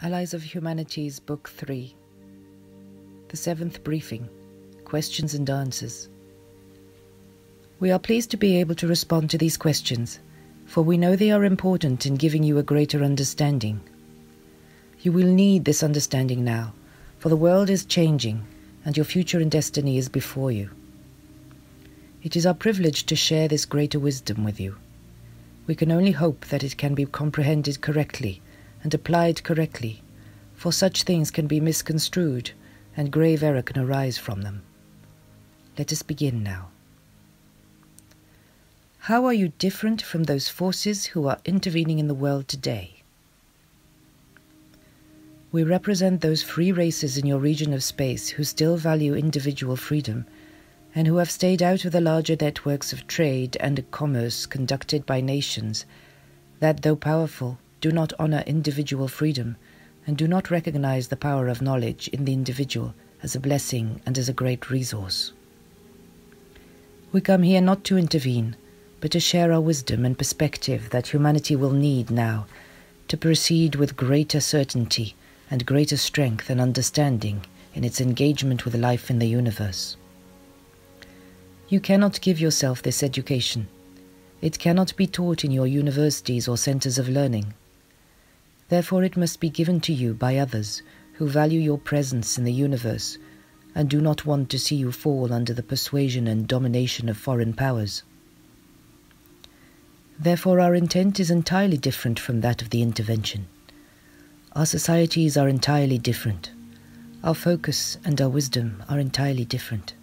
Allies of Humanity's Book 3, the 7th Briefing, Questions and Answers. We are pleased to be able to respond to these questions, for we know they are important in giving you a greater understanding. You will need this understanding now, for the world is changing, and your future and destiny is before you. It is our privilege to share this greater wisdom with you. We can only hope that it can be comprehended correctly and applied correctly, for such things can be misconstrued and grave error can arise from them. Let us begin now. How are you different from those forces who are intervening in the world today? We represent those free races in your region of space who still value individual freedom and who have stayed out of the larger networks of trade and commerce conducted by nations that, though powerful, do not honor individual freedom and do not recognize the power of knowledge in the individual as a blessing and as a great resource. We come here not to intervene, but to share our wisdom and perspective that humanity will need now to proceed with greater certainty and greater strength and understanding in its engagement with life in the universe. You cannot give yourself this education. It cannot be taught in your universities or centers of learning. Therefore it must be given to you by others who value your presence in the universe and do not want to see you fall under the persuasion and domination of foreign powers. Therefore our intent is entirely different from that of the intervention. Our societies are entirely different. Our focus and our wisdom are entirely different.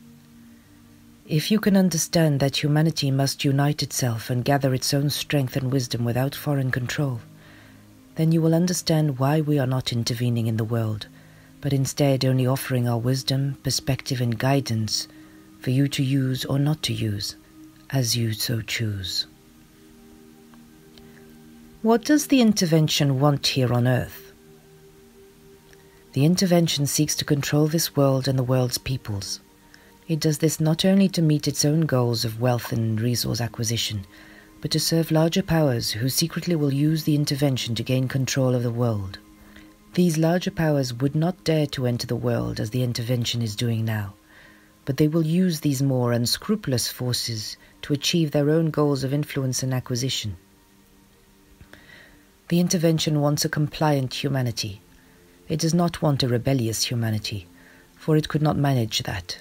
If you can understand that humanity must unite itself and gather its own strength and wisdom without foreign control, then you will understand why we are not intervening in the world, but instead only offering our wisdom, perspective and guidance for you to use or not to use, as you so choose. What does the intervention want here on Earth? The intervention seeks to control this world and the world's peoples. It does this not only to meet its own goals of wealth and resource acquisition, but to serve larger powers who secretly will use the intervention to gain control of the world. These larger powers would not dare to enter the world as the intervention is doing now, but they will use these more unscrupulous forces to achieve their own goals of influence and acquisition. The intervention wants a compliant humanity. It does not want a rebellious humanity, for it could not manage that.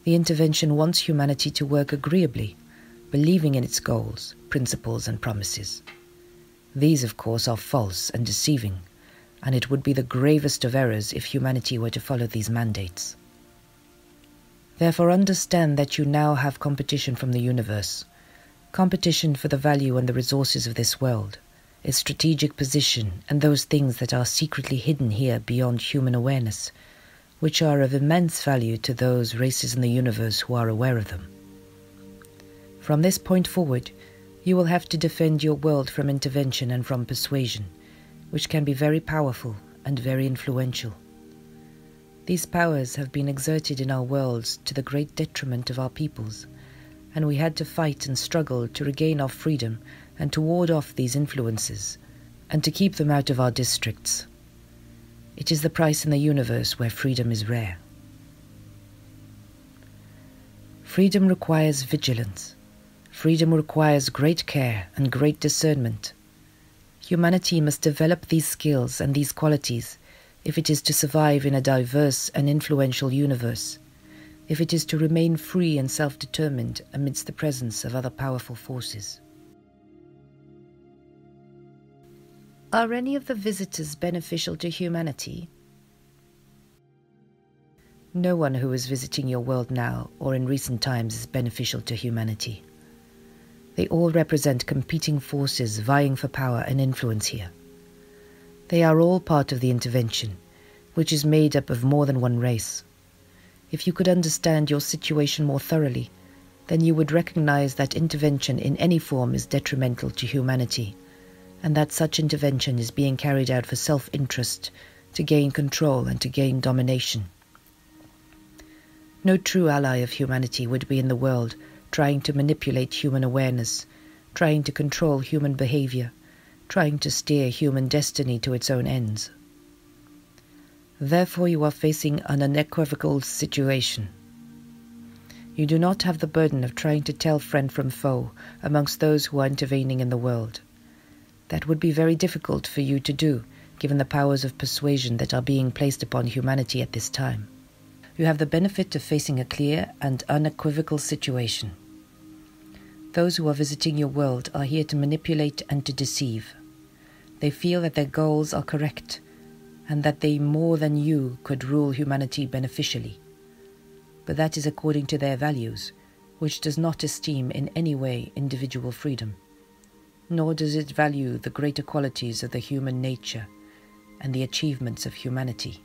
The intervention wants humanity to work agreeably, believing in its goals, principles and promises. These, of course, are false and deceiving, and it would be the gravest of errors if humanity were to follow these mandates. Therefore understand that you now have competition from the universe, competition for the value and the resources of this world, its strategic position and those things that are secretly hidden here beyond human awareness, which are of immense value to those races in the universe who are aware of them. From this point forward, you will have to defend your world from intervention and from persuasion, which can be very powerful and very influential. These powers have been exerted in our worlds to the great detriment of our peoples, and we had to fight and struggle to regain our freedom and to ward off these influences, and to keep them out of our districts. It is the price in the universe where freedom is rare. Freedom requires vigilance. Freedom requires great care and great discernment. Humanity must develop these skills and these qualities if it is to survive in a diverse and influential universe, if it is to remain free and self-determined amidst the presence of other powerful forces. Are any of the visitors beneficial to humanity? No one who is visiting your world now or in recent times is beneficial to humanity. They all represent competing forces vying for power and influence here. They are all part of the intervention, which is made up of more than one race. If you could understand your situation more thoroughly, then you would recognize that intervention in any form is detrimental to humanity, and that such intervention is being carried out for self-interest, to gain control and to gain domination. No true ally of humanity would be in the world trying to manipulate human awareness, trying to control human behavior, trying to steer human destiny to its own ends. Therefore, you are facing an unequivocal situation. You do not have the burden of trying to tell friend from foe amongst those who are intervening in the world. That would be very difficult for you to do, given the powers of persuasion that are being placed upon humanity at this time. You have the benefit of facing a clear and unequivocal situation. Those who are visiting your world are here to manipulate and to deceive. They feel that their goals are correct, and that they more than you could rule humanity beneficially. But that is according to their values, which does not esteem in any way individual freedom, nor does it value the greater qualities of the human nature and the achievements of humanity.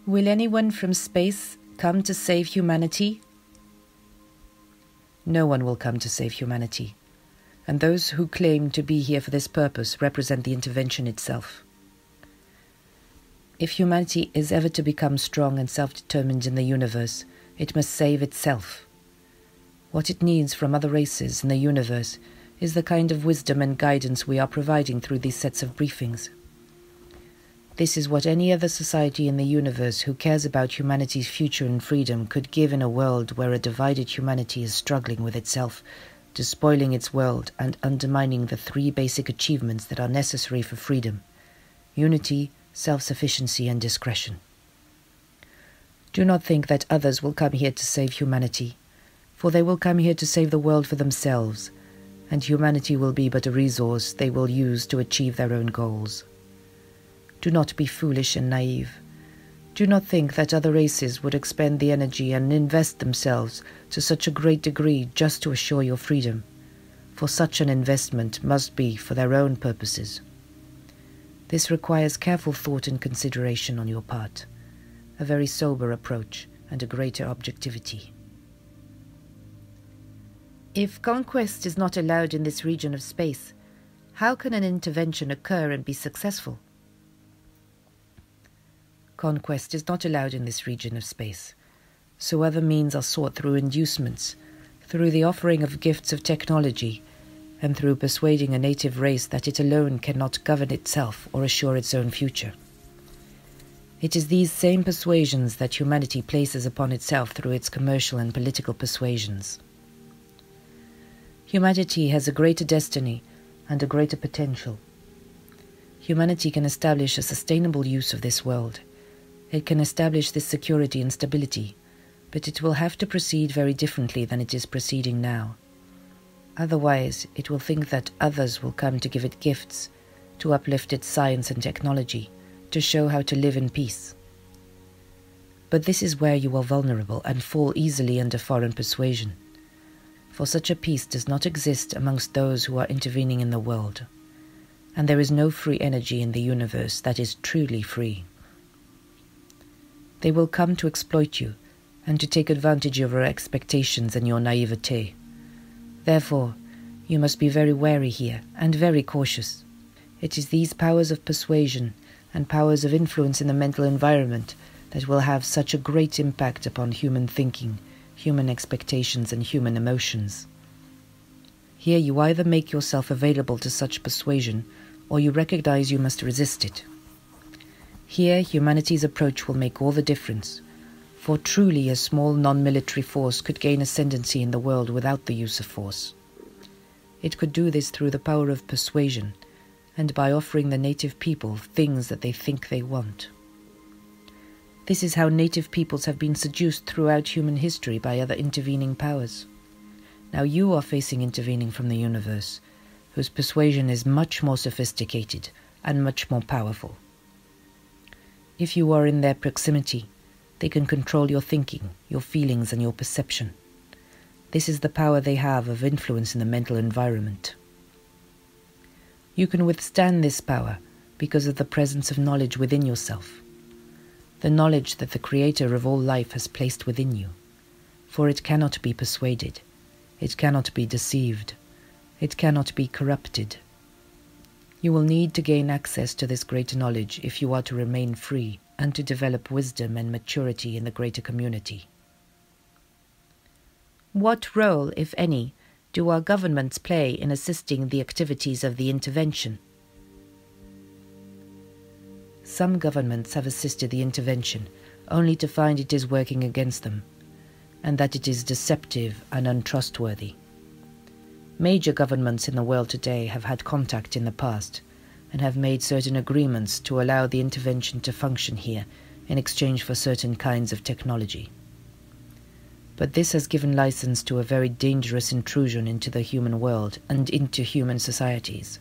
Will anyone from space come to save humanity? No one will come to save humanity, and those who claim to be here for this purpose represent the intervention itself. If humanity is ever to become strong and self-determined in the universe, it must save itself. What it needs from other races in the universe is the kind of wisdom and guidance we are providing through these sets of briefings. This is what any other society in the universe who cares about humanity's future and freedom could give in a world where a divided humanity is struggling with itself, despoiling its world and undermining the three basic achievements that are necessary for freedom: unity, self-sufficiency and discretion. Do not think that others will come here to save humanity, for they will come here to save the world for themselves, and humanity will be but a resource they will use to achieve their own goals. Do not be foolish and naive. Do not think that other races would expend the energy and invest themselves to such a great degree just to assure your freedom, for such an investment must be for their own purposes. This requires careful thought and consideration on your part, a very sober approach and a greater objectivity. If conquest is not allowed in this region of space, how can an intervention occur and be successful? Conquest is not allowed in this region of space, so other means are sought through inducements, through the offering of gifts of technology, and through persuading a native race that it alone cannot govern itself or assure its own future. It is these same persuasions that humanity places upon itself through its commercial and political persuasions. Humanity has a greater destiny and a greater potential. Humanity can establish a sustainable use of this world. It can establish this security and stability, but it will have to proceed very differently than it is proceeding now. Otherwise, it will think that others will come to give it gifts, to uplift its science and technology, to show how to live in peace. But this is where you are vulnerable and fall easily under foreign persuasion, for such a peace does not exist amongst those who are intervening in the world, and there is no free energy in the universe that is truly free. They will come to exploit you and to take advantage of your expectations and your naivete. Therefore, you must be very wary here and very cautious. It is these powers of persuasion and powers of influence in the mental environment that will have such a great impact upon human thinking, human expectations, and human emotions. Here you either make yourself available to such persuasion, or you recognize you must resist it. Here humanity's approach will make all the difference, for truly a small non-military force could gain ascendancy in the world without the use of force. It could do this through the power of persuasion, and by offering the native people things that they think they want. This is how native peoples have been seduced throughout human history by other intervening powers. Now you are facing intervening from the universe, whose persuasion is much more sophisticated and much more powerful. If you are in their proximity, they can control your thinking, your feelings, and your perception. This is the power they have of influence in the mental environment. You can withstand this power because of the presence of knowledge within yourself, the knowledge that the Creator of all life has placed within you, for it cannot be persuaded, it cannot be deceived, it cannot be corrupted. You will need to gain access to this greater knowledge if you are to remain free and to develop wisdom and maturity in the greater community. What role, if any, do our governments play in assisting the activities of the intervention? Some governments have assisted the intervention only to find it is working against them, and that it is deceptive and untrustworthy. Major governments in the world today have had contact in the past and have made certain agreements to allow the intervention to function here in exchange for certain kinds of technology. But this has given license to a very dangerous intrusion into the human world and into human societies.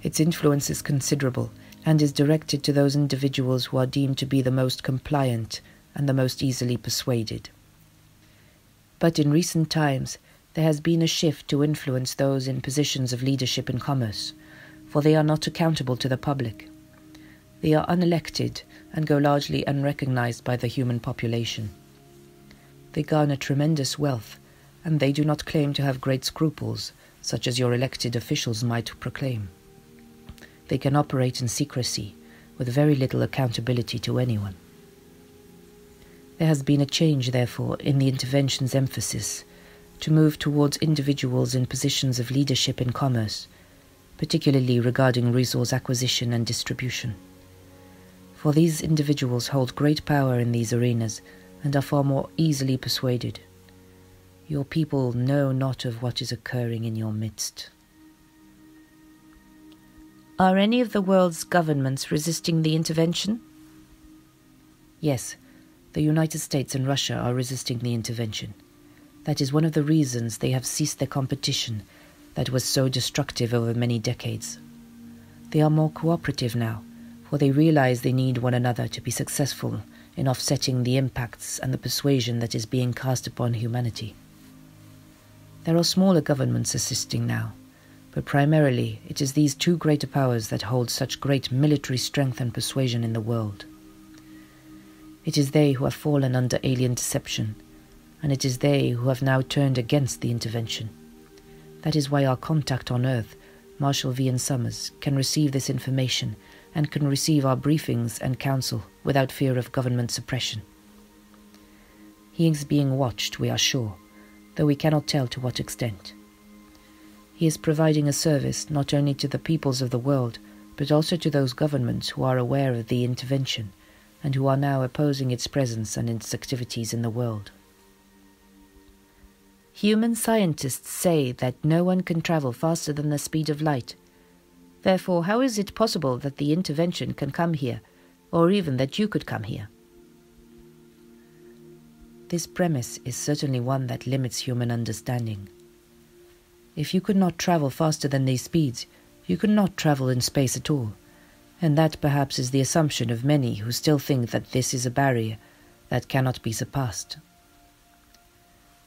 Its influence is considerable and is directed to those individuals who are deemed to be the most compliant and the most easily persuaded. But in recent times, there has been a shift to influence those in positions of leadership in commerce, for they are not accountable to the public. They are unelected and go largely unrecognized by the human population. They garner tremendous wealth, and they do not claim to have great scruples, such as your elected officials might proclaim. They can operate in secrecy, with very little accountability to anyone. There has been a change, therefore, in the intervention's emphasis to move towards individuals in positions of leadership in commerce, particularly regarding resource acquisition and distribution. For these individuals hold great power in these arenas and are far more easily persuaded. Your people know not of what is occurring in your midst. Are any of the world's governments resisting the intervention? Yes, the United States and Russia are resisting the intervention. That is one of the reasons they have ceased their competition that was so destructive over many decades. They are more cooperative now, for they realize they need one another to be successful in offsetting the impacts and the persuasion that is being cast upon humanity. There are smaller governments assisting now, but primarily it is these two greater powers that hold such great military strength and persuasion in the world. It is they who have fallen under alien deception, and it is they who have now turned against the intervention. That is why our contact on Earth, Marshal V. and Summers, can receive this information and can receive our briefings and counsel without fear of government suppression. He is being watched, we are sure, though we cannot tell to what extent. He is providing a service not only to the peoples of the world, but also to those governments who are aware of the intervention and who are now opposing its presence and its activities in the world. Human scientists say that no one can travel faster than the speed of light. Therefore, how is it possible that the intervention can come here, or even that you could come here? This premise is certainly one that limits human understanding. If you could not travel faster than these speeds, you could not travel in space at all, and that perhaps is the assumption of many who still think that this is a barrier that cannot be surpassed.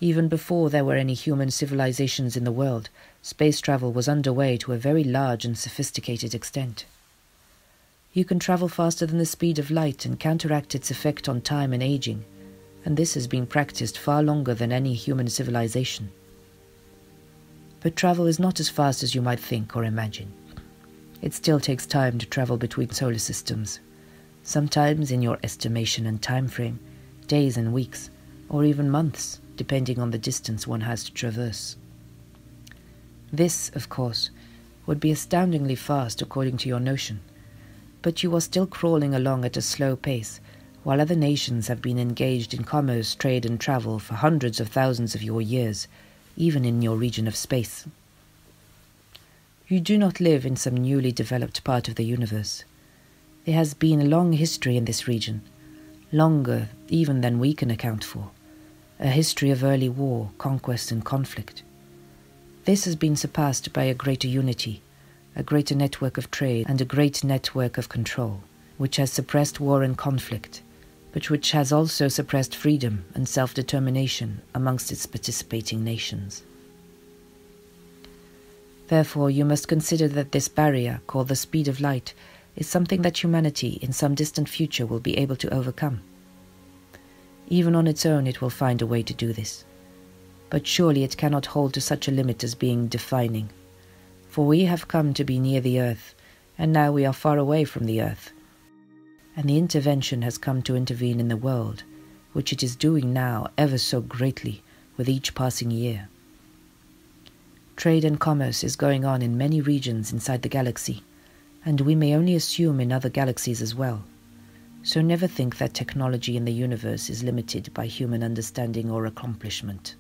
Even before there were any human civilizations in the world, space travel was underway to a very large and sophisticated extent. You can travel faster than the speed of light and counteract its effect on time and aging, and this has been practiced far longer than any human civilization. But travel is not as fast as you might think or imagine. It still takes time to travel between solar systems, sometimes in your estimation and time frame, days and weeks, or even months, depending on the distance one has to traverse. This, of course, would be astoundingly fast according to your notion, but you are still crawling along at a slow pace, while other nations have been engaged in commerce, trade and travel for hundreds of thousands of your years, even in your region of space. You do not live in some newly developed part of the universe. There has been a long history in this region, longer even than we can account for, a history of early war, conquest and conflict. This has been surpassed by a greater unity, a greater network of trade and a great network of control, which has suppressed war and conflict, but which has also suppressed freedom and self-determination amongst its participating nations. Therefore, you must consider that this barrier, called the speed of light, is something that humanity in some distant future will be able to overcome. Even on its own, it will find a way to do this. But surely it cannot hold to such a limit as being defining. For we have come to be near the earth, and now we are far away from the earth. And the intervention has come to intervene in the world, which it is doing now ever so greatly with each passing year. Trade and commerce is going on in many regions inside the galaxy, and we may only assume in other galaxies as well. So never think that technology in the universe is limited by human understanding or accomplishment.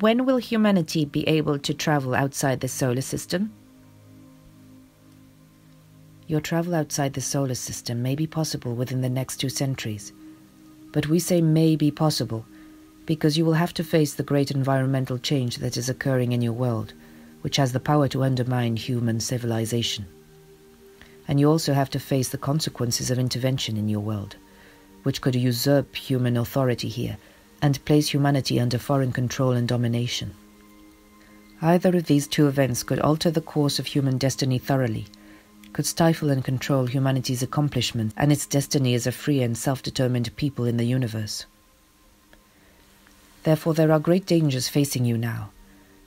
When will humanity be able to travel outside the solar system? Your travel outside the solar system may be possible within the next 2 centuries, but we say may be possible because you will have to face the great environmental change that is occurring in your world, which has the power to undermine human civilization. And you also have to face the consequences of intervention in your world, which could usurp human authority here and place humanity under foreign control and domination. Either of these 2 events could alter the course of human destiny thoroughly, could stifle and control humanity's accomplishment and its destiny as a free and self-determined people in the universe. Therefore, there are great dangers facing you now,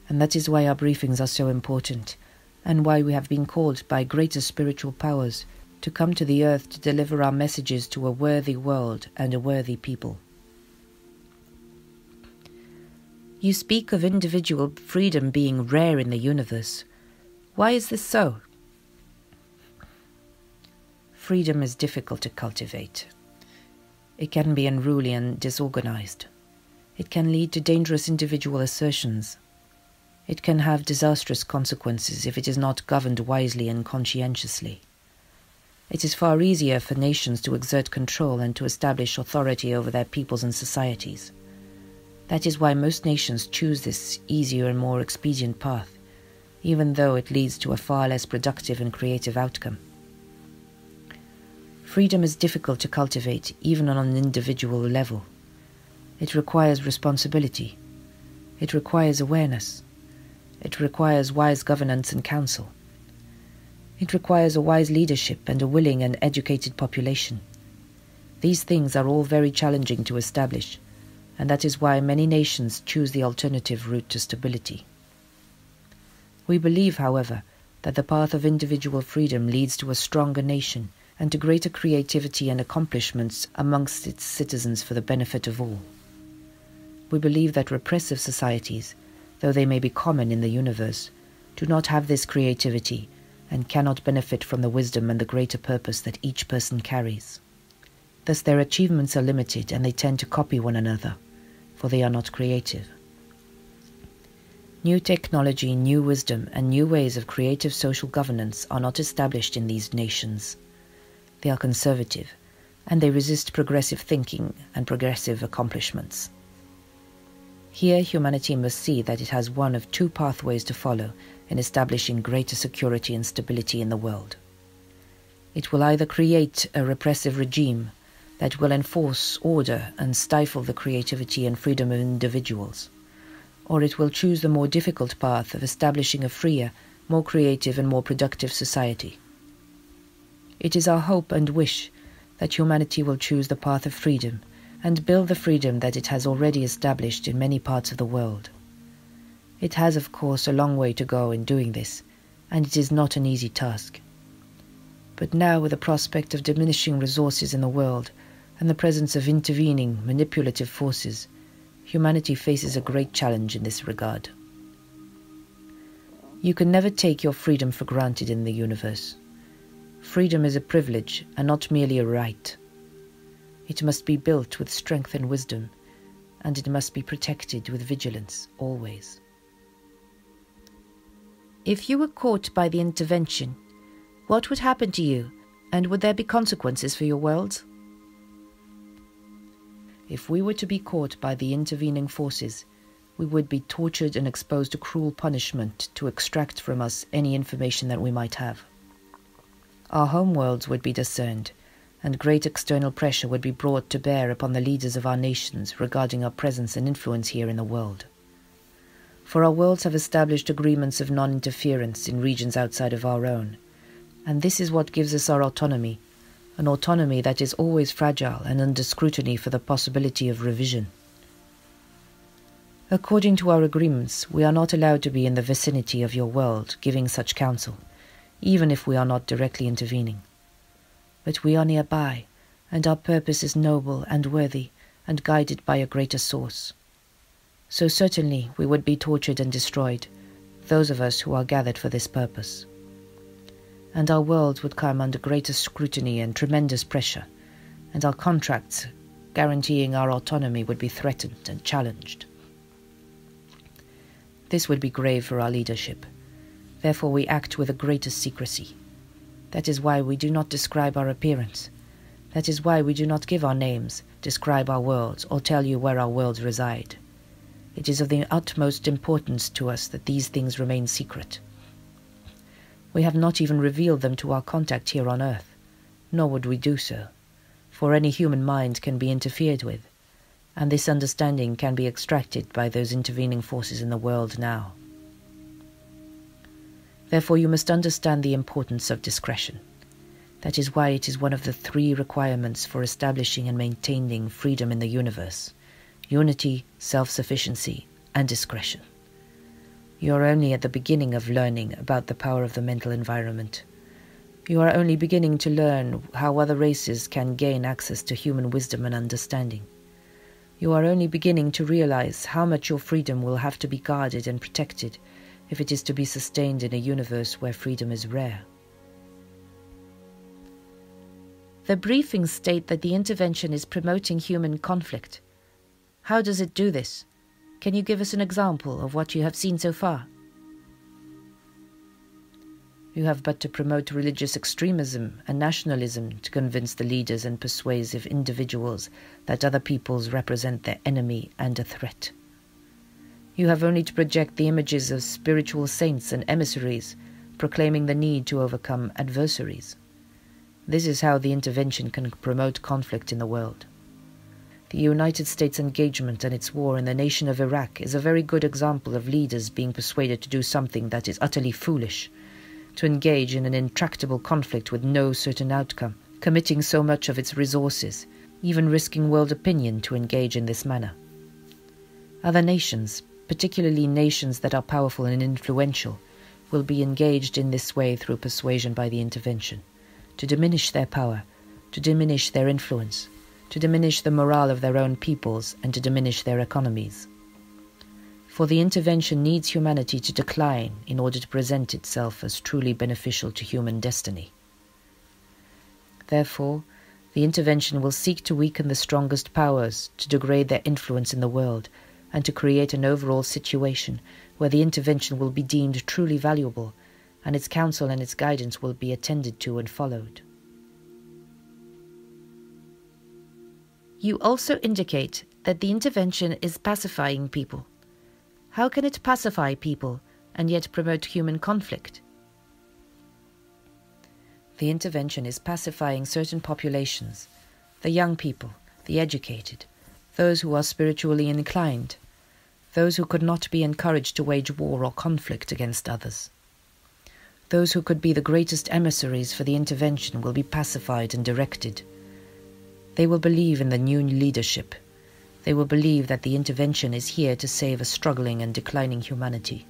and that is why our briefings are so important, and why we have been called by greater spiritual powers to come to the earth to deliver our messages to a worthy world and a worthy people. You speak of individual freedom being rare in the universe. Why is this so? Freedom is difficult to cultivate. It can be unruly and disorganized. It can lead to dangerous individual assertions. It can have disastrous consequences if it is not governed wisely and conscientiously. It is far easier for nations to exert control and to establish authority over their peoples and societies. That is why most nations choose this easier and more expedient path, even though it leads to a far less productive and creative outcome. Freedom is difficult to cultivate even on an individual level. It requires responsibility. It requires awareness. It requires wise governance and counsel. It requires a wise leadership and a willing and educated population. These things are all very challenging to establish, and that is why many nations choose the alternative route to stability. We believe, however, that the path of individual freedom leads to a stronger nation and to greater creativity and accomplishments amongst its citizens for the benefit of all. We believe that repressive societies, though they may be common in the universe, do not have this creativity and cannot benefit from the wisdom and the greater purpose that each person carries. Thus their achievements are limited and they tend to copy one another, for they are not creative. New technology, new wisdom, and new ways of creative social governance are not established in these nations. They are conservative, and they resist progressive thinking and progressive accomplishments. Here, humanity must see that it has one of 2 pathways to follow in establishing greater security and stability in the world. It will either create a repressive regime that will enforce order and stifle the creativity and freedom of individuals, or it will choose the more difficult path of establishing a freer, more creative and more productive society. It is our hope and wish that humanity will choose the path of freedom and build the freedom that it has already established in many parts of the world. It has, of course, a long way to go in doing this, and it is not an easy task. But now, with the prospect of diminishing resources in the world and the presence of intervening, manipulative forces, humanity faces a great challenge in this regard. You can never take your freedom for granted in the universe. Freedom is a privilege and not merely a right. It must be built with strength and wisdom, and it must be protected with vigilance always. If you were caught by the intervention, what would happen to you, and would there be consequences for your world? If we were to be caught by the intervening forces, we would be tortured and exposed to cruel punishment to extract from us any information that we might have. Our homeworlds would be discerned, and great external pressure would be brought to bear upon the leaders of our nations regarding our presence and influence here in the world. For our worlds have established agreements of non-interference in regions outside of our own, and this is what gives us our autonomy, an autonomy that is always fragile and under scrutiny for the possibility of revision. According to our agreements, we are not allowed to be in the vicinity of your world giving such counsel, even if we are not directly intervening. But we are nearby, and our purpose is noble and worthy and guided by a greater source. So certainly we would be tortured and destroyed, those of us who are gathered for this purpose. And our world would come under greater scrutiny and tremendous pressure, and our contracts guaranteeing our autonomy would be threatened and challenged. This would be grave for our leadership. Therefore we act with the greatest secrecy. That is why we do not describe our appearance. That is why we do not give our names, describe our worlds, or tell you where our worlds reside. It is of the utmost importance to us that these things remain secret. We have not even revealed them to our contact here on Earth, nor would we do so, for any human mind can be interfered with, and this understanding can be extracted by those intervening forces in the world now. Therefore you must understand the importance of discretion. That is why it is one of the 3 requirements for establishing and maintaining freedom in the universe: unity, self-sufficiency, and discretion. You are only at the beginning of learning about the power of the mental environment. You are only beginning to learn how other races can gain access to human wisdom and understanding. You are only beginning to realize how much your freedom will have to be guarded and protected if it is to be sustained in a universe where freedom is rare. The briefings state that the intervention is promoting human conflict. How does it do this? Can you give us an example of what you have seen so far? You have but to promote religious extremism and nationalism to convince the leaders and persuasive individuals that other peoples represent their enemy and a threat. You have only to project the images of spiritual saints and emissaries, proclaiming the need to overcome adversaries. This is how the intervention can promote conflict in the world. The United States engagement and its war in the nation of Iraq is a very good example of leaders being persuaded to do something that is utterly foolish, to engage in an intractable conflict with no certain outcome, committing so much of its resources, even risking world opinion to engage in this manner. Other nations, particularly nations that are powerful and influential, will be engaged in this way through persuasion by the intervention, to diminish their power, to diminish their influence, to diminish the morale of their own peoples, and to diminish their economies. For the intervention needs humanity to decline in order to present itself as truly beneficial to human destiny. Therefore, the intervention will seek to weaken the strongest powers, to degrade their influence in the world, and to create an overall situation where the intervention will be deemed truly valuable, and its counsel and its guidance will be attended to and followed. You also indicate that the intervention is pacifying people. How can it pacify people and yet promote human conflict? The intervention is pacifying certain populations, the young people, the educated, those who are spiritually inclined, those who could not be encouraged to wage war or conflict against others. Those who could be the greatest emissaries for the intervention will be pacified and directed. They will believe in the new leadership. They will believe that the intervention is here to save a struggling and declining humanity.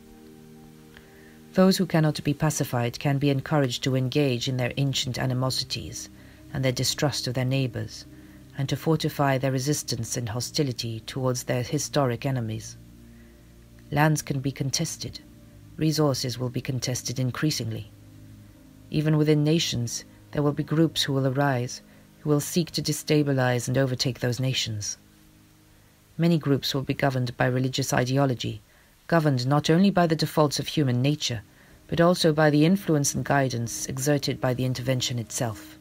Those who cannot be pacified can be encouraged to engage in their ancient animosities and their distrust of their neighbors, and to fortify their resistance and hostility towards their historic enemies. Lands can be contested. Resources will be contested increasingly. Even within nations, there will be groups who will arise, who will seek to destabilize and overtake those nations. Many groups will be governed by religious ideology, governed not only by the defaults of human nature, but also by the influence and guidance exerted by the intervention itself.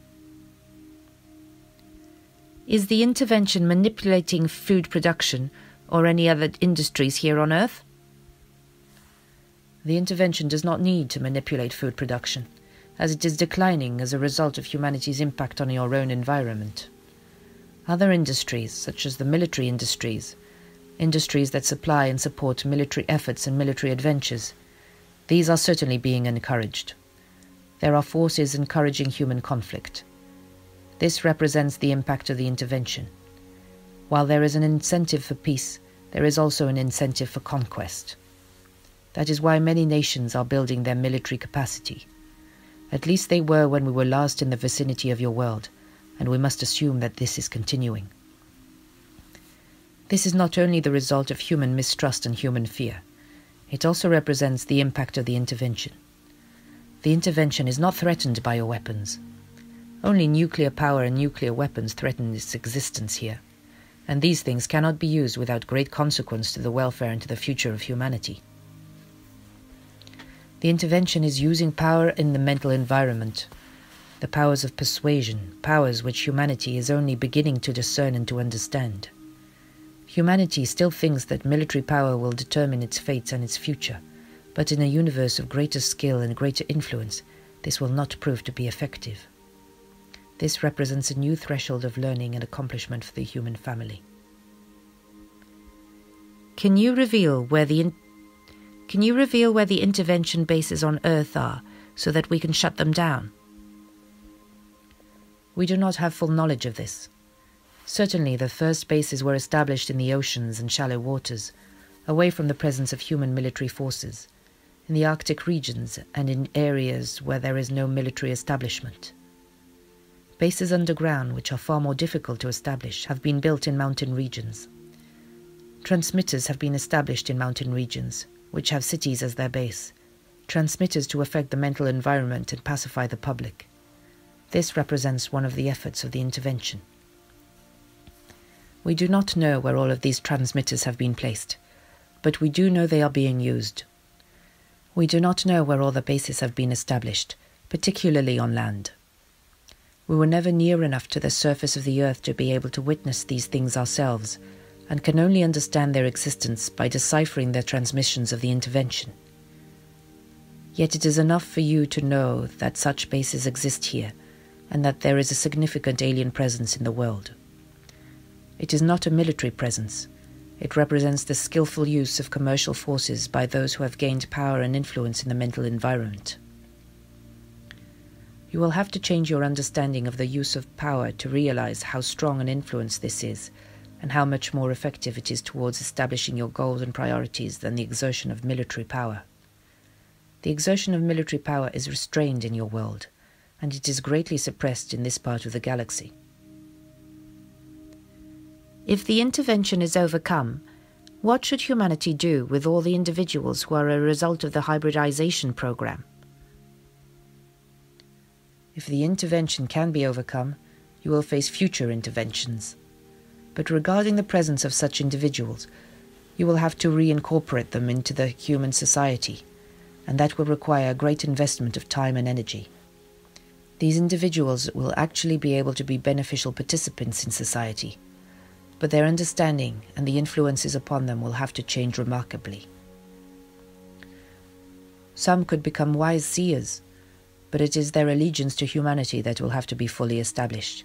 Is the intervention manipulating food production or any other industries here on Earth? The intervention does not need to manipulate food production, as it is declining as a result of humanity's impact on your own environment. Other industries, such as the military industries that supply and support military efforts and military adventures, these are certainly being encouraged. There are forces encouraging human conflict. This represents the impact of the intervention. While there is an incentive for peace, there is also an incentive for conquest. That is why many nations are building their military capacity. At least they were when we were last in the vicinity of your world, and we must assume that this is continuing. This is not only the result of human mistrust and human fear, it also represents the impact of the intervention. The intervention is not threatened by your weapons. Only nuclear power and nuclear weapons threaten its existence here, and these things cannot be used without great consequence to the welfare and to the future of humanity. The intervention is using power in the mental environment, the powers of persuasion, powers which humanity is only beginning to discern and to understand. Humanity still thinks that military power will determine its fate and its future, but in a universe of greater skill and greater influence, this will not prove to be effective. This represents a new threshold of learning and accomplishment for the human family. Can you reveal where the intervention bases on Earth are, so that we can shut them down? We do not have full knowledge of this. Certainly the first bases were established in the oceans and shallow waters, away from the presence of human military forces, in the Arctic regions and in areas where there is no military establishment. Bases underground, which are far more difficult to establish, have been built in mountain regions. Transmitters have been established in mountain regions, which have cities as their base, transmitters to affect the mental environment and pacify the public. This represents one of the efforts of the intervention. We do not know where all of these transmitters have been placed, but we do know they are being used. We do not know where all the bases have been established, particularly on land. We were never near enough to the surface of the earth to be able to witness these things ourselves, and can only understand their existence by deciphering their transmissions of the intervention. Yet it is enough for you to know that such bases exist here, and that there is a significant alien presence in the world. It is not a military presence. It represents the skillful use of commercial forces by those who have gained power and influence in the mental environment. You will have to change your understanding of the use of power to realize how strong an influence this is, and how much more effective it is towards establishing your goals and priorities than the exertion of military power. The exertion of military power is restrained in your world, and it is greatly suppressed in this part of the galaxy. If the intervention is overcome, what should humanity do with all the individuals who are a result of the hybridization program? If the intervention can be overcome, you will face future interventions. But regarding the presence of such individuals, you will have to reincorporate them into the human society, and that will require a great investment of time and energy. These individuals will actually be able to be beneficial participants in society, but their understanding and the influences upon them will have to change remarkably. Some could become wise seers, but it is their allegiance to humanity that will have to be fully established,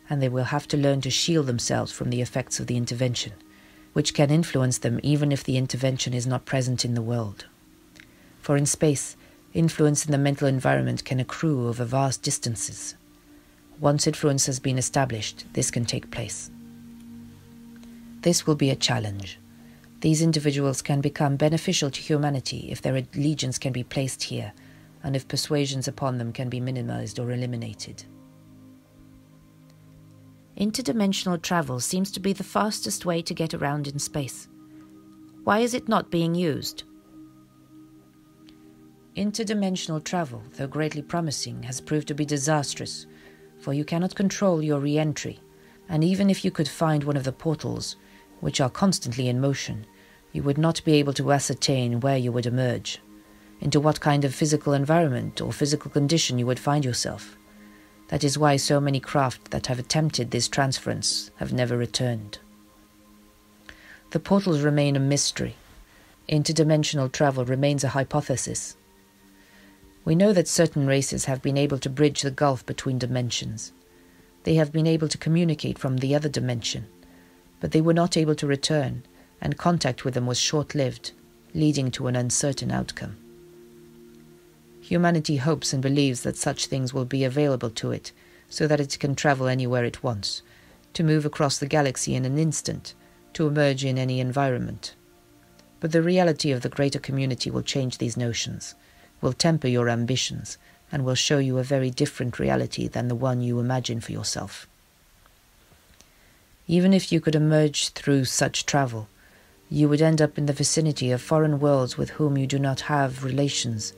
and they will have to learn to shield themselves from the effects of the intervention, which can influence them even if the intervention is not present in the world. For in space, influence in the mental environment can accrue over vast distances. Once influence has been established, this can take place. This will be a challenge. These individuals can become beneficial to humanity if their allegiance can be placed here, and if persuasions upon them can be minimized or eliminated. Interdimensional travel seems to be the fastest way to get around in space. Why is it not being used? Interdimensional travel, though greatly promising, has proved to be disastrous, for you cannot control your re-entry, and even if you could find one of the portals, which are constantly in motion, you would not be able to ascertain where you would emerge, into what kind of physical environment or physical condition you would find yourself. That is why so many craft that have attempted this transference have never returned. The portals remain a mystery. Interdimensional travel remains a hypothesis. We know that certain races have been able to bridge the gulf between dimensions. They have been able to communicate from the other dimension, but they were not able to return, and contact with them was short-lived, leading to an uncertain outcome. Humanity hopes and believes that such things will be available to it, so that it can travel anywhere it wants, to move across the galaxy in an instant, to emerge in any environment. But the reality of the greater community will change these notions, will temper your ambitions, and will show you a very different reality than the one you imagine for yourself. Even if you could emerge through such travel, you would end up in the vicinity of foreign worlds with whom you do not have relations,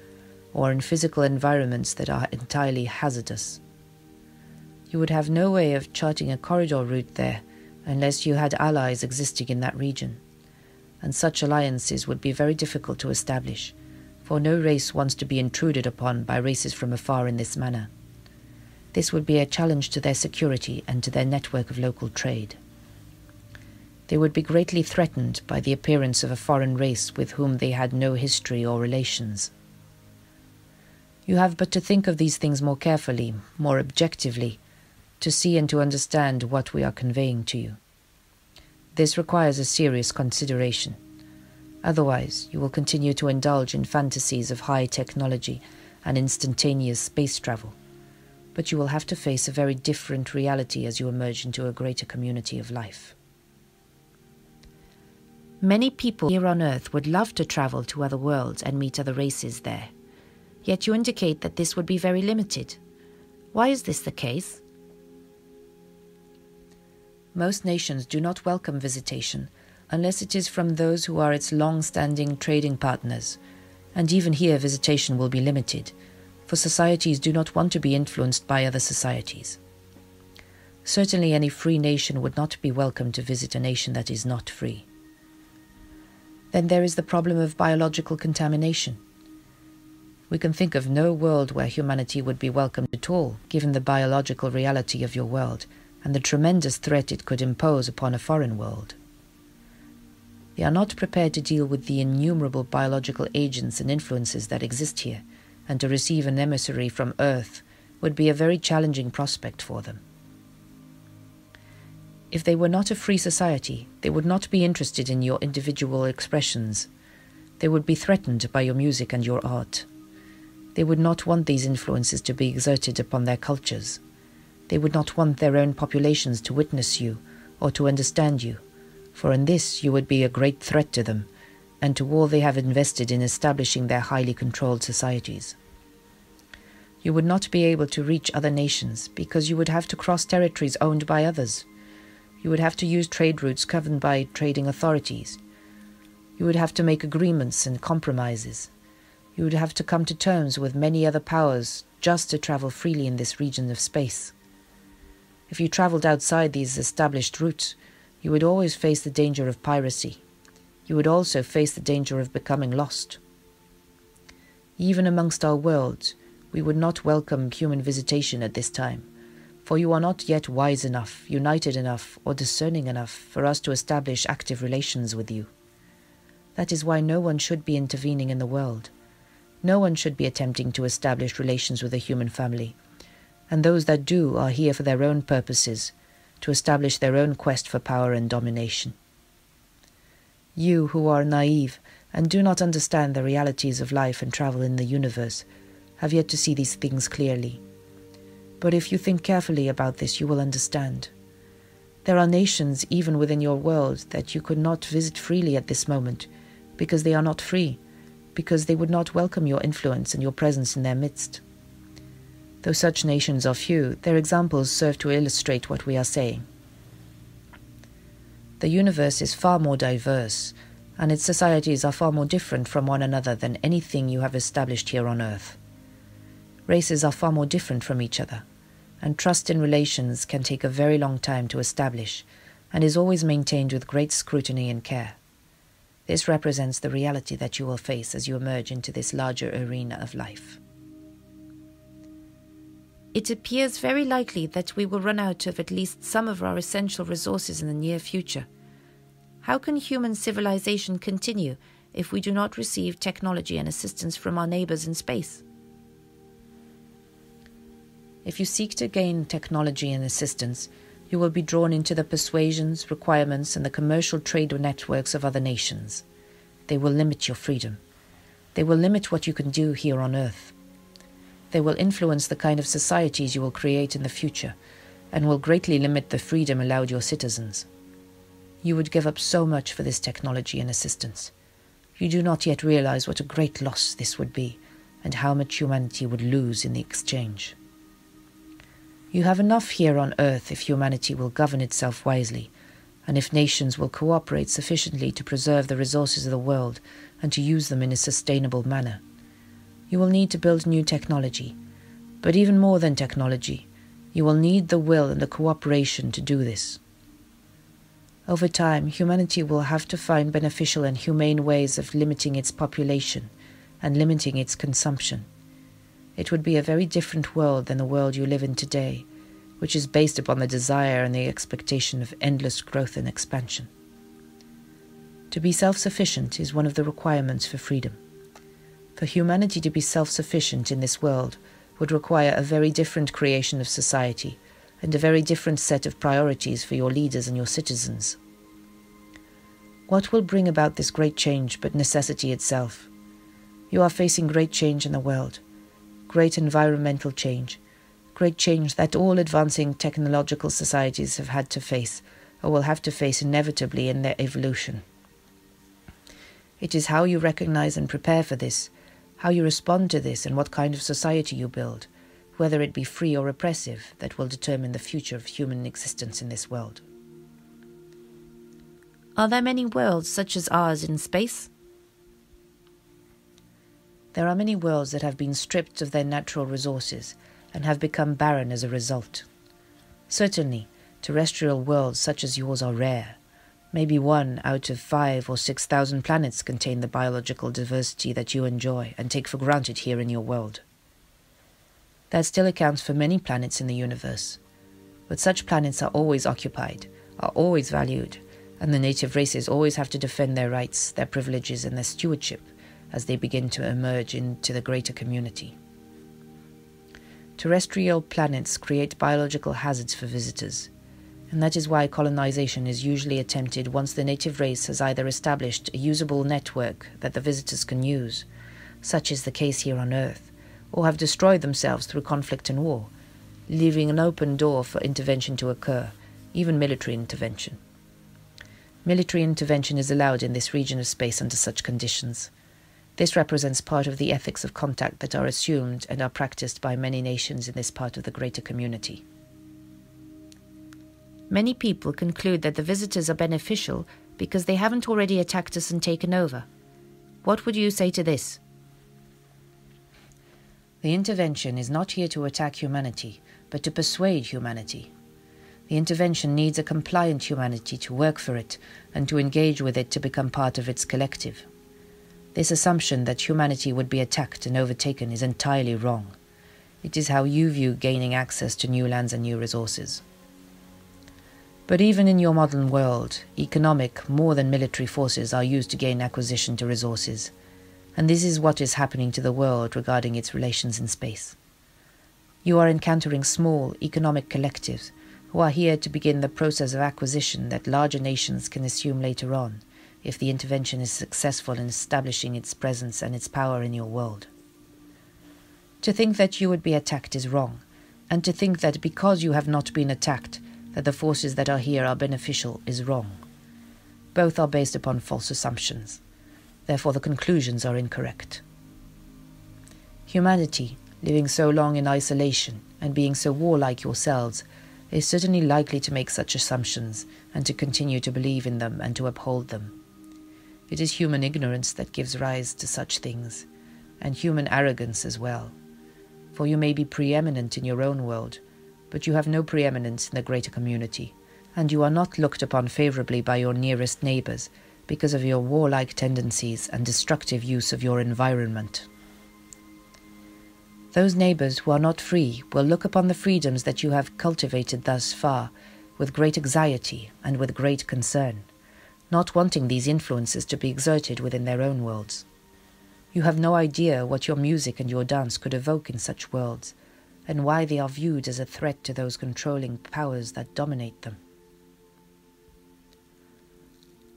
or in physical environments that are entirely hazardous. You would have no way of charting a corridor route there unless you had allies existing in that region, and such alliances would be very difficult to establish, for no race wants to be intruded upon by races from afar in this manner. This would be a challenge to their security and to their network of local trade. They would be greatly threatened by the appearance of a foreign race with whom they had no history or relations. You have but to think of these things more carefully, more objectively, to see and to understand what we are conveying to you. This requires a serious consideration. Otherwise, you will continue to indulge in fantasies of high technology and instantaneous space travel, but you will have to face a very different reality as you emerge into a greater community of life. Many people here on Earth would love to travel to other worlds and meet other races there, yet you indicate that this would be very limited. Why is this the case? Most nations do not welcome visitation unless it is from those who are its long-standing trading partners, and even here visitation will be limited, for societies do not want to be influenced by other societies. Certainly any free nation would not be welcome to visit a nation that is not free. Then there is the problem of biological contamination. We can think of no world where humanity would be welcomed at all, given the biological reality of your world and the tremendous threat it could impose upon a foreign world. They are not prepared to deal with the innumerable biological agents and influences that exist here, and to receive an emissary from Earth would be a very challenging prospect for them. If they were not a free society, they would not be interested in your individual expressions. They would be threatened by your music and your art. They would not want these influences to be exerted upon their cultures. They would not want their own populations to witness you or to understand you, for in this you would be a great threat to them, and to all they have invested in establishing their highly controlled societies. You would not be able to reach other nations because you would have to cross territories owned by others. You would have to use trade routes governed by trading authorities. You would have to make agreements and compromises. You would have to come to terms with many other powers just to travel freely in this region of space. If you traveled outside these established routes, you would always face the danger of piracy. You would also face the danger of becoming lost. Even amongst our worlds, we would not welcome human visitation at this time, for you are not yet wise enough, united enough, or discerning enough for us to establish active relations with you. That is why no one should be intervening in the world. No one should be attempting to establish relations with the human family, and those that do are here for their own purposes, to establish their own quest for power and domination. You who are naive and do not understand the realities of life and travel in the universe have yet to see these things clearly. But if you think carefully about this, you will understand. There are nations even within your world that you could not visit freely at this moment, because they are not free, because they would not welcome your influence and your presence in their midst. Though such nations are few, their examples serve to illustrate what we are saying. The universe is far more diverse, and its societies are far more different from one another than anything you have established here on Earth. Races are far more different from each other, and trust in relations can take a very long time to establish, and is always maintained with great scrutiny and care. This represents the reality that you will face as you emerge into this larger arena of life. It appears very likely that we will run out of at least some of our essential resources in the near future. How can human civilization continue if we do not receive technology and assistance from our neighbors in space? If you seek to gain technology and assistance, you will be drawn into the persuasions, requirements, and the commercial trade networks of other nations. They will limit your freedom. They will limit what you can do here on Earth. They will influence the kind of societies you will create in the future, and will greatly limit the freedom allowed your citizens. You would give up so much for this technology and assistance. You do not yet realize what a great loss this would be, and how much humanity would lose in the exchange. You have enough here on Earth if humanity will govern itself wisely, and if nations will cooperate sufficiently to preserve the resources of the world and to use them in a sustainable manner. You will need to build new technology, but even more than technology, you will need the will and the cooperation to do this. Over time, humanity will have to find beneficial and humane ways of limiting its population and limiting its consumption. It would be a very different world than the world you live in today, which is based upon the desire and the expectation of endless growth and expansion. To be self-sufficient is one of the requirements for freedom. For humanity to be self-sufficient in this world would require a very different creation of society and a very different set of priorities for your leaders and your citizens. What will bring about this great change but necessity itself? You are facing great change in the world, great environmental change, great change that all advancing technological societies have had to face or will have to face inevitably in their evolution. It is how you recognize and prepare for this, how you respond to this, and what kind of society you build, whether it be free or repressive, that will determine the future of human existence in this world. Are there many worlds such as ours in space? There are many worlds that have been stripped of their natural resources and have become barren as a result. Certainly, terrestrial worlds such as yours are rare. Maybe 1 out of 5 or 6,000 planets contain the biological diversity that you enjoy and take for granted here in your world. That still accounts for many planets in the universe. But such planets are always occupied, are always valued, and the native races always have to defend their rights, their privileges, and their stewardship as they begin to emerge into the greater community. Terrestrial planets create biological hazards for visitors, and that is why colonization is usually attempted once the native race has either established a usable network that the visitors can use, such is the case here on Earth, or have destroyed themselves through conflict and war, leaving an open door for intervention to occur, even military intervention. Military intervention is allowed in this region of space under such conditions. This represents part of the ethics of contact that are assumed and are practiced by many nations in this part of the greater community. Many people conclude that the visitors are beneficial because they haven't already attacked us and taken over. What would you say to this? The intervention is not here to attack humanity, but to persuade humanity. The intervention needs a compliant humanity to work for it and to engage with it to become part of its collective. This assumption that humanity would be attacked and overtaken is entirely wrong. It is how you view gaining access to new lands and new resources. But even in your modern world, economic more than military forces are used to gain acquisition to resources, and this is what is happening to the world regarding its relations in space. You are encountering small economic collectives who are here to begin the process of acquisition that larger nations can assume later on, if the intervention is successful in establishing its presence and its power in your world. To think that you would be attacked is wrong, and to think that because you have not been attacked, that the forces that are here are beneficial is wrong. Both are based upon false assumptions. Therefore the conclusions are incorrect. Humanity, living so long in isolation and being so warlike yourselves, is certainly likely to make such assumptions and to continue to believe in them and to uphold them. It is human ignorance that gives rise to such things, and human arrogance as well. For you may be preeminent in your own world, but you have no preeminence in the greater community, and you are not looked upon favourably by your nearest neighbours because of your warlike tendencies and destructive use of your environment. Those neighbours who are not free will look upon the freedoms that you have cultivated thus far with great anxiety and with great concern, not wanting these influences to be exerted within their own worlds. You have no idea what your music and your dance could evoke in such worlds, and why they are viewed as a threat to those controlling powers that dominate them.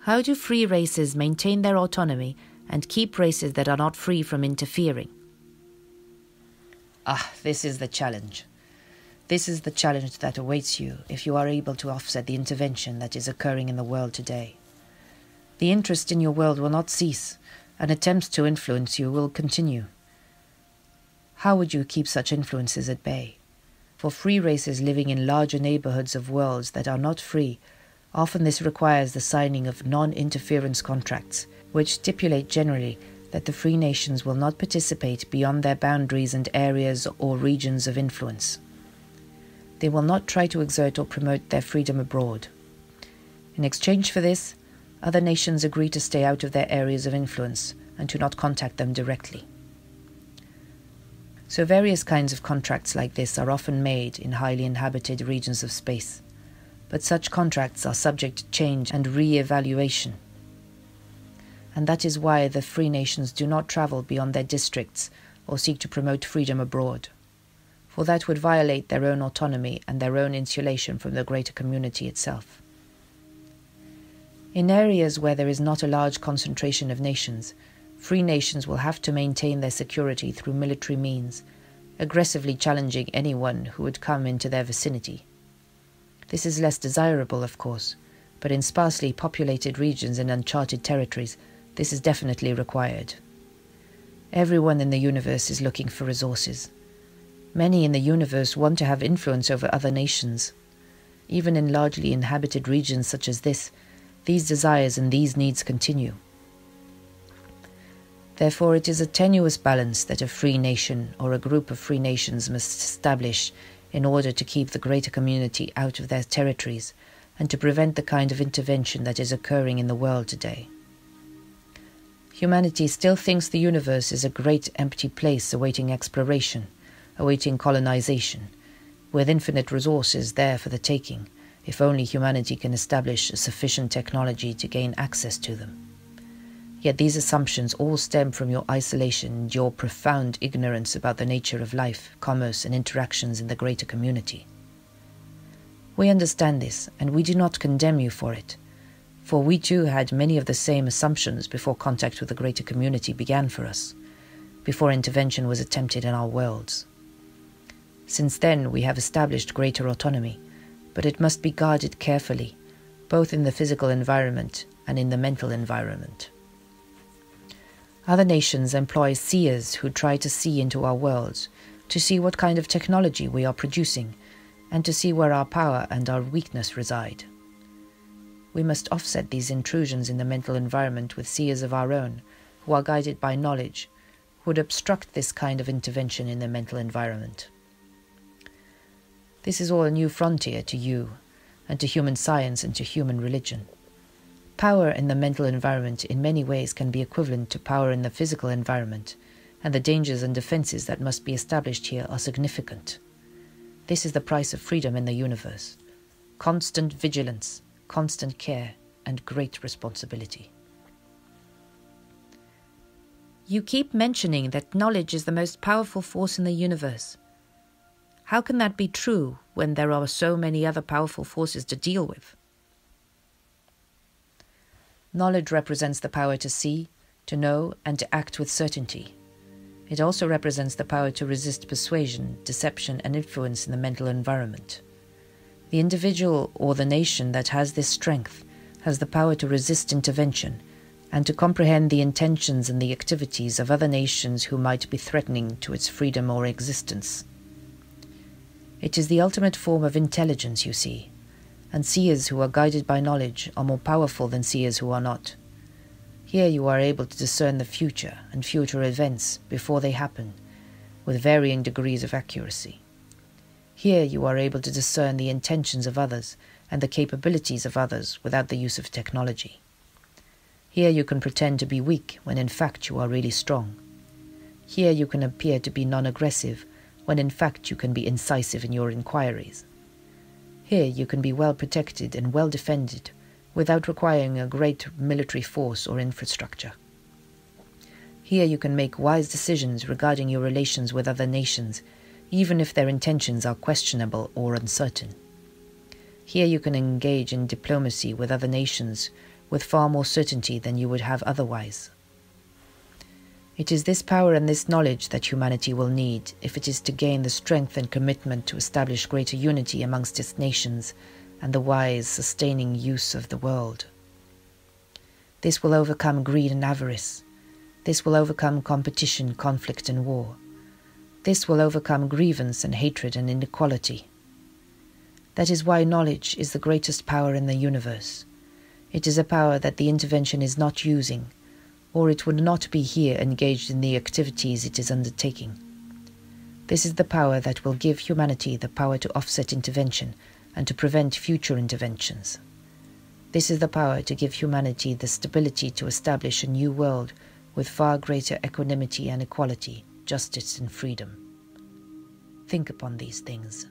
How do free races maintain their autonomy and keep races that are not free from interfering? This is the challenge. This is the challenge that awaits you if you are able to offset the intervention that is occurring in the world today. The interest in your world will not cease, and attempts to influence you will continue. How would you keep such influences at bay? For free races living in larger neighborhoods of worlds that are not free Often this requires the signing of non-interference contracts, which stipulate generally that the free nations will not participate beyond their boundaries and areas or regions of influence. They will not try to exert or promote their freedom abroad. In exchange for this, other nations agree to stay out of their areas of influence and to not contact them directly. So various kinds of contracts like this are often made in highly inhabited regions of space, but such contracts are subject to change and re-evaluation. And that is why the free nations do not travel beyond their districts or seek to promote freedom abroad, for that would violate their own autonomy and their own insulation from the greater community itself. In areas where there is not a large concentration of nations, free nations will have to maintain their security through military means, aggressively challenging anyone who would come into their vicinity. This is less desirable, of course, but in sparsely populated regions and uncharted territories, this is definitely required. Everyone in the universe is looking for resources. Many in the universe want to have influence over other nations. Even in largely inhabited regions such as this, these desires and these needs continue. Therefore, it is a tenuous balance that a free nation or a group of free nations must establish in order to keep the greater community out of their territories and to prevent the kind of intervention that is occurring in the world today. Humanity still thinks the universe is a great empty place awaiting exploration, awaiting colonization, with infinite resources there for the taking, if only humanity can establish sufficient technology to gain access to them. Yet these assumptions all stem from your isolation and your profound ignorance about the nature of life, commerce, and interactions in the greater community. We understand this, and we do not condemn you for it, for we too had many of the same assumptions before contact with the greater community began for us, before intervention was attempted in our worlds. Since then, we have established greater autonomy, but it must be guarded carefully, both in the physical environment and in the mental environment. Other nations employ seers who try to see into our worlds, to see what kind of technology we are producing, and to see where our power and our weakness reside. We must offset these intrusions in the mental environment with seers of our own, who are guided by knowledge, who would obstruct this kind of intervention in the mental environment. This is all a new frontier to you, and to human science and to human religion. Power in the mental environment in many ways can be equivalent to power in the physical environment, and the dangers and defenses that must be established here are significant. This is the price of freedom in the universe: constant vigilance, constant care, and great responsibility. You keep mentioning that knowledge is the most powerful force in the universe. How can that be true when there are so many other powerful forces to deal with? Knowledge represents the power to see, to know, and to act with certainty. It also represents the power to resist persuasion, deception, and influence in the mental environment. The individual or the nation that has this strength has the power to resist intervention and to comprehend the intentions and the activities of other nations who might be threatening to its freedom or existence. It is the ultimate form of intelligence, you see, and seers who are guided by knowledge are more powerful than seers who are not. Here you are able to discern the future and future events before they happen, with varying degrees of accuracy. Here you are able to discern the intentions of others and the capabilities of others without the use of technology. Here you can pretend to be weak when in fact you are really strong. Here you can appear to be non-aggressive when in fact you can be incisive in your inquiries. Here you can be well protected and well defended without requiring a great military force or infrastructure. Here you can make wise decisions regarding your relations with other nations, even if their intentions are questionable or uncertain. Here you can engage in diplomacy with other nations with far more certainty than you would have otherwise. It is this power and this knowledge that humanity will need if it is to gain the strength and commitment to establish greater unity amongst its nations and the wise, sustaining use of the world. This will overcome greed and avarice. This will overcome competition, conflict, and war. This will overcome grievance and hatred and inequality. That is why knowledge is the greatest power in the universe. It is a power that the intervention is not using, or it would not be here engaged in the activities it is undertaking. This is the power that will give humanity the power to offset intervention and to prevent future interventions. This is the power to give humanity the stability to establish a new world with far greater equanimity and equality, justice and freedom. Think upon these things.